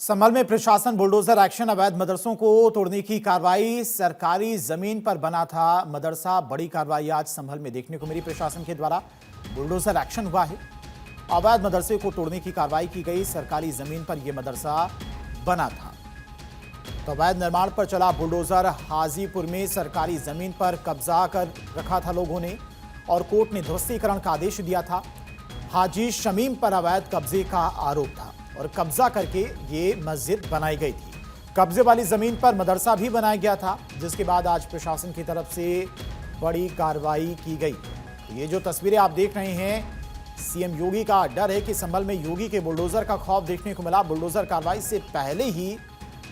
संभल में प्रशासन bulldozer action. अवैध मदरसों को तोड़ने की कार्रवाई। सरकारी जमीन पर बना था मदरसा। बड़ी कार्रवाई आज संभल में देखने को मिली। प्रशासन के द्वारा बुलडोजर एक्शन हुआ है। अवैध मदरसे को तोड़ने की कार्रवाई की गई। सरकारी जमीन पर यह मदरसा बना था तो अवैध निर्माण पर चला बुलडोजर। हाजीपुर में सरकारी जमीन पर कब्जा कर रखा था लोगों ने और कोर्ट ने ध्वस्तीकरण का आदेश दिया था। हाजी शमीम पर अवैध कब्जे का आरोप था और कब्जा करके ये मस्जिद बनाई गई थी। कब्जे वाली जमीन पर मदरसा भी बनाया गया था, जिसके बाद आज प्रशासन की तरफ से बड़ी कार्रवाई की गई। तो ये जो तस्वीरें आप देख रहे हैं, सीएम योगी का डर है कि संभल में योगी के बुलडोजर का खौफ देखने को मिला। बुलडोजर कार्रवाई से पहले ही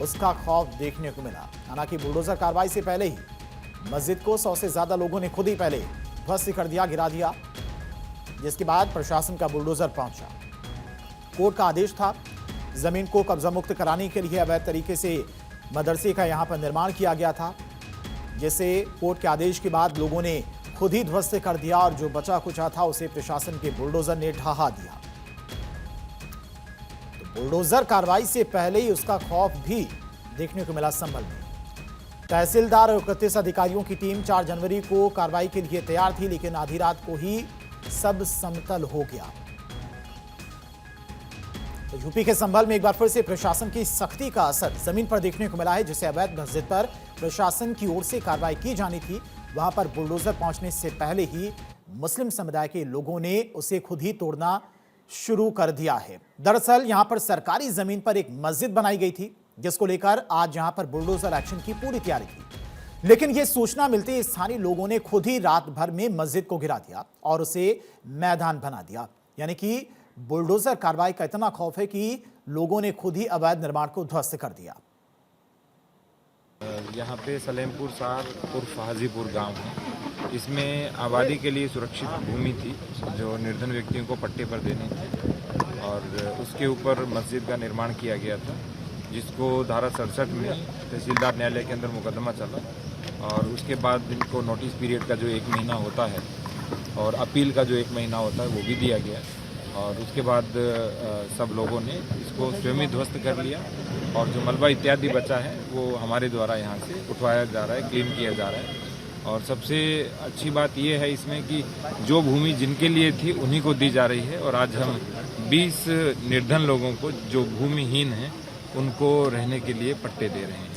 उसका खौफ देखने को मिला। हालांकि बुलडोजर कार्रवाई से पहले ही मस्जिद को 100 से ज्यादा लोगों ने खुद ही पहले ध्वस्त कर दिया, गिरा दिया, जिसके बाद प्रशासन का बुलडोजर पहुंचा। कोर्ट का आदेश था जमीन को कब्जा मुक्त कराने के लिए अवैध तरीके से मदरसे का यहां पर निर्माण किया गया था, जिसे कोर्ट के आदेश के बाद लोगों ने खुद ही ध्वस्त कर दिया और जो बचा कुचा था उसे प्रशासन के बुलडोजर ने ढहा दिया। तो बुलडोजर कार्रवाई से पहले ही उसका खौफ भी देखने को मिला संभल में। तहसीलदार और 31 अधिकारियों की टीम 4 जनवरी को कार्रवाई के लिए तैयार थी, लेकिन आधी रात को ही सब समतल हो गया। तो यूपी के संभल में एक बार फिर से प्रशासन की सख्ती का असर जमीन पर देखने को मिला है। जिसे अवैध मस्जिद पर प्रशासन की ओर से कार्रवाई की जानी थी, वहां पर बुलडोजर पहुंचने से पहले ही मुस्लिम समुदाय के लोगों ने उसे खुद ही तोड़ना शुरू कर दिया है। दरअसल यहां पर सरकारी जमीन पर एक मस्जिद बनाई गई थी, जिसको लेकर आज यहां पर बुलडोजर एक्शन की पूरी तैयारी थी। लेकिन यह सूचना मिलते ही स्थानीय लोगों ने खुद ही रात भर में मस्जिद को गिरा दिया और उसे मैदान बना दिया। यानी कि बुलडोजर कार्रवाई का इतना खौफ है कि लोगों ने खुद ही अवैध निर्माण को ध्वस्त कर दिया। यहाँ पे सलेमपुर सार उर्फ हाजीपुर गांव है। इसमें आबादी के लिए सुरक्षित भूमि थी जो निर्धन व्यक्तियों को पट्टे पर देनी थी और उसके ऊपर मस्जिद का निर्माण किया गया था, जिसको धारा 67 में तहसीलदार न्यायालय के अंदर मुकदमा चला और उसके बाद इनको नोटिस पीरियड का जो 1 महीना होता है और अपील का जो 1 महीना होता है वो भी दिया गया और उसके बाद सब लोगों ने इसको स्वयं ही ध्वस्त कर लिया और जो मलबा इत्यादि बचा है वो हमारे द्वारा यहाँ से उठवाया जा रहा है, क्लीन किया जा रहा है। और सबसे अच्छी बात ये है इसमें कि जो भूमि जिनके लिए थी उन्हीं को दी जा रही है और आज हम 20 निर्धन लोगों को जो भूमिहीन हैं उनको रहने के लिए पट्टे दे रहे हैं।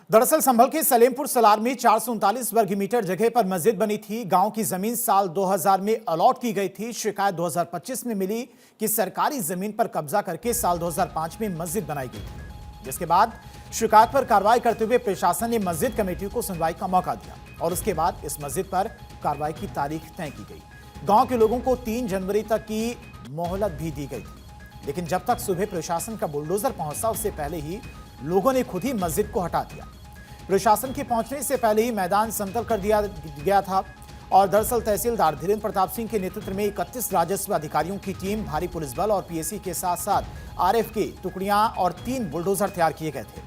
दरअसल संभल के सलेमपुर सलार में 439 वर्ग मीटर जगह पर मस्जिद बनी थी। गांव की जमीन साल 2000 में अलॉट की गई थी। शिकायत 2025 में मिली कि सरकारी जमीन पर कब्जा करके साल 2005 में मस्जिद बनाई गई थी, जिसके बाद शिकायत पर कार्रवाई करते हुए प्रशासन ने मस्जिद कमेटी को सुनवाई का मौका दिया और उसके बाद इस मस्जिद पर कार्रवाई की तारीख तय की गई। गांव के लोगों को 3 जनवरी तक की मोहलत भी दी गई थी, लेकिन जब तक सुबह प्रशासन का बुलडोजर पहुंचा उससे पहले ही लोगों ने खुद ही मस्जिद को हटा दिया। प्रशासन के पहुंचने से पहले ही मैदान समतल कर दिया गया था और दरअसल तहसीलदार धीरेन्द्र प्रताप सिंह के नेतृत्व में 31 राजस्व अधिकारियों की टीम, भारी पुलिस बल और पीएसी के साथ साथ आरएफ की टुकड़ियां और 3 बुलडोजर तैयार किए गए थे।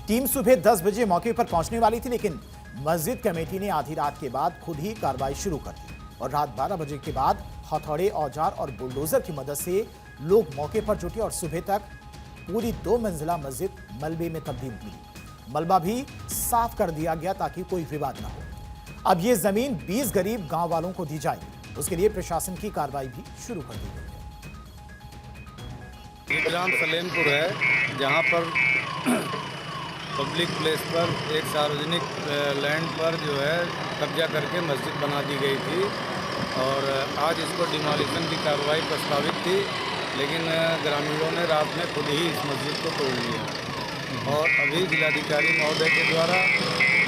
टीम सुबह 10 बजे मौके पर पहुंचने वाली थी, लेकिन मस्जिद कमेटी ने आधी रात के बाद खुद ही कार्रवाई शुरू कर दी और रात 12 बजे के बाद हथौड़े, औजार और बुलडोजर की मदद से लोग मौके पर जुटे और सुबह तक पूरी 2 मंजिला मस्जिद मलबे में तब्दील हुई। मलबा भी साफ कर दिया गया ताकि कोई विवाद ना हो। अब ये जमीन 20 गरीब गांव वालों को दी जाएगी। उसके लिए प्रशासन की कार्रवाई भी शुरू कर दी गई है। ग्राम सलेमपुर है, जहां पर पब्लिक प्लेस पर एक सार्वजनिक लैंड पर जो है कब्जा करके मस्जिद बना दी गई थी और आज इसको डिमोलिशन की कार्रवाई प्रस्तावित थी, लेकिन ग्रामीणों ने रात में खुद ही इस मस्जिद को तोड़ लिया और अभी जिलाधिकारी महोदय के द्वारा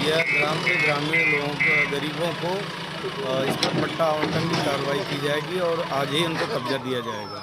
यह ग्राम के ग्रामीण लोगों को, गरीबों को इस पर पट्टा आवंटन की कार्रवाई की जाएगी और आज ही उनको कब्जा दिया जाएगा।